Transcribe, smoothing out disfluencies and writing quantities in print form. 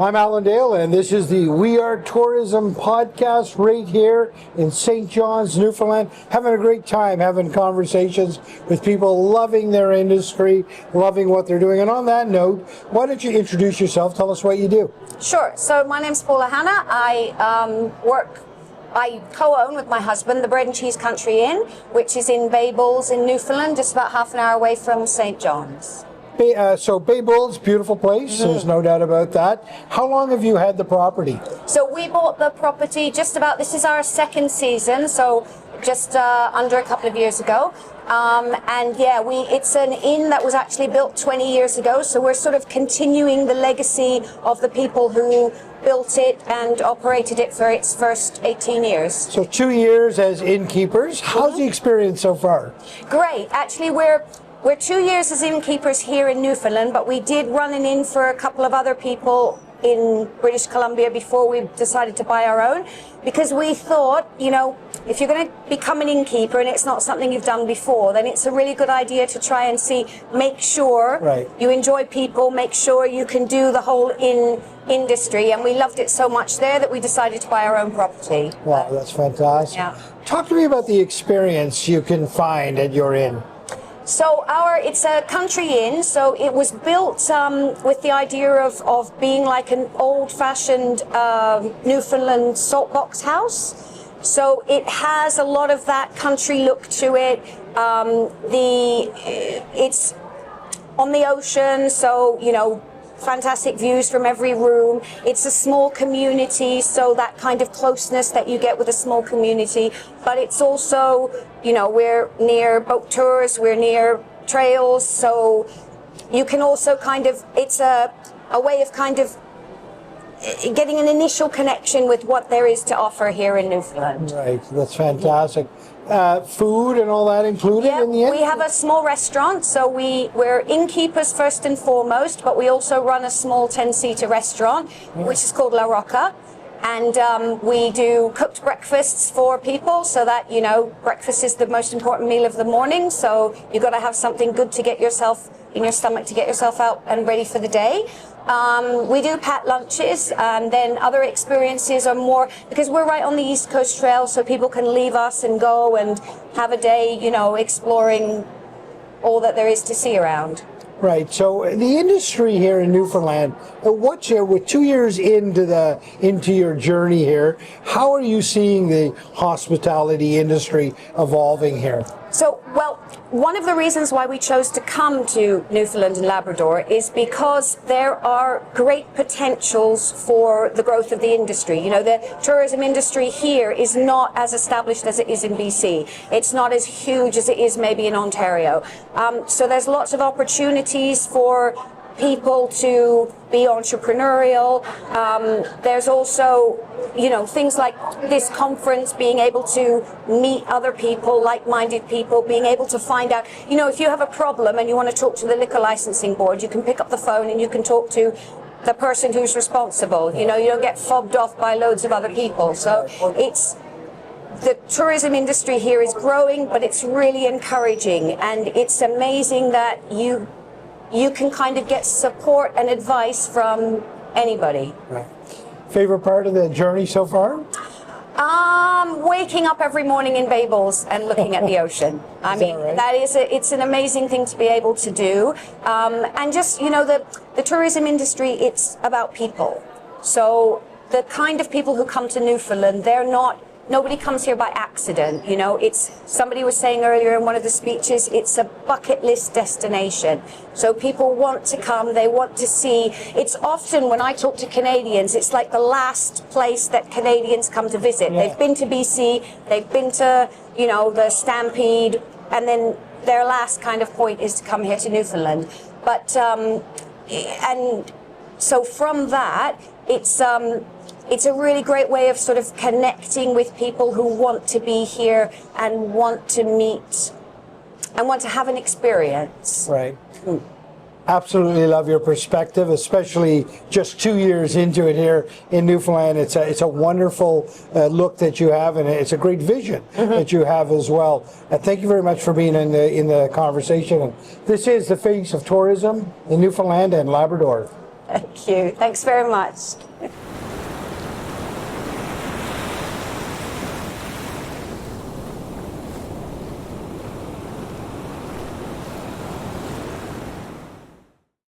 I'm Alan Dale, and this is the We Are Tourism podcast right here in St. John's, Newfoundland. Having a great time, having conversations with people loving their industry, loving what they're doing. And on that note, why don't you introduce yourself? Tell us what you do. Sure. So my name's Paula Hanna. I co-own with my husband the Bread and Cheese Country Inn, which is in Bay Bulls in Newfoundland, just about half an hour away from St. John's. So Bay Bulls, beautiful place. There's no doubt about that. How long have you had the property? So we bought the property this is our second season, so just under a couple of years ago. It's an inn that was actually built 20 years ago, so we're sort of continuing the legacy of the people who built it and operated it for its first 18 years. So 2 years as innkeepers. How's the experience so far? Great. Actually, we're 2 years as innkeepers here in Newfoundland, but we did run an inn for a couple of other people in British Columbia before we decided to buy our own, because we thought, if you're going to become an innkeeper and it's not something you've done before, then it's a really good idea to try and make sure you enjoy people, make sure you can do the whole inn industry. And we loved it so much there that we decided to buy our own property. Wow, that's fantastic. Yeah. Talk to me about the experience you can find at your inn. So it's a country inn, so it was built with the idea of being like an old-fashioned Newfoundland saltbox house. So it has a lot of that country look to it. It's on the ocean, so fantastic views from every room. It's a small community, so that kind of closeness that you get with a small community. But it's also, we're near boat tours, we're near trails, so you can also it's a way of getting an initial connection with what there is to offer here in Newfoundland. Right, that's fantastic. Food and all that included in the inn? We have a small restaurant, so we're innkeepers first and foremost, but we also run a small 10-seater restaurant, which is called La Rocca. And we do cooked breakfasts for people, so that, breakfast is the most important meal of the morning, so you've got to have something good to get yourself in your stomach to get yourself out and ready for the day. We do packed lunches, and then other experiences are more, because we're right on the East Coast Trail, so people can leave us and go and have a day, exploring all that there is to see around. Right. So the industry here in Newfoundland, with 2 years into your journey here, how are you seeing the hospitality industry evolving here? So, one of the reasons why we chose to come to Newfoundland and Labrador is because there are great potentials for the growth of the industry. The tourism industry here is not as established as it is in BC. It's not as huge as it is maybe in Ontario. So there's lots of opportunities for people to be entrepreneurial. There's also, things like this conference, being able to meet other people, like-minded people, being able to find out, if you have a problem and you want to talk to the liquor licensing board, you can pick up the phone and you can talk to the person who's responsible. You don't get fobbed off by loads of other people. So the tourism industry here is growing, but it's really encouraging, and it's amazing that you can get support and advice from anybody. Right. Favorite part of the journey so far? Waking up every morning in Bay Bulls and looking at the ocean. It's an amazing thing to be able to do. And just, the tourism industry, it's about people. So the kind of people who come to Newfoundland, nobody comes here by accident. Somebody was saying earlier in one of the speeches, it's a bucket list destination. So people want to come, they want to see. It's often, when I talk to Canadians, it's like the last place that Canadians come to visit. They've been to BC, they've been to, the Stampede, and then their last kind of point is to come here to Newfoundland. But, and so from that, it's a really great way of sort of connecting with people who want to be here and want to meet and want to have an experience. Right. Absolutely love your perspective, especially just 2 years into it here in Newfoundland. It's a wonderful look that you have, and it's a great vision that you have as well. Thank you very much for being in the conversation. And this is the Face of Tourism in Newfoundland and Labrador. Thank you. Thanks very much.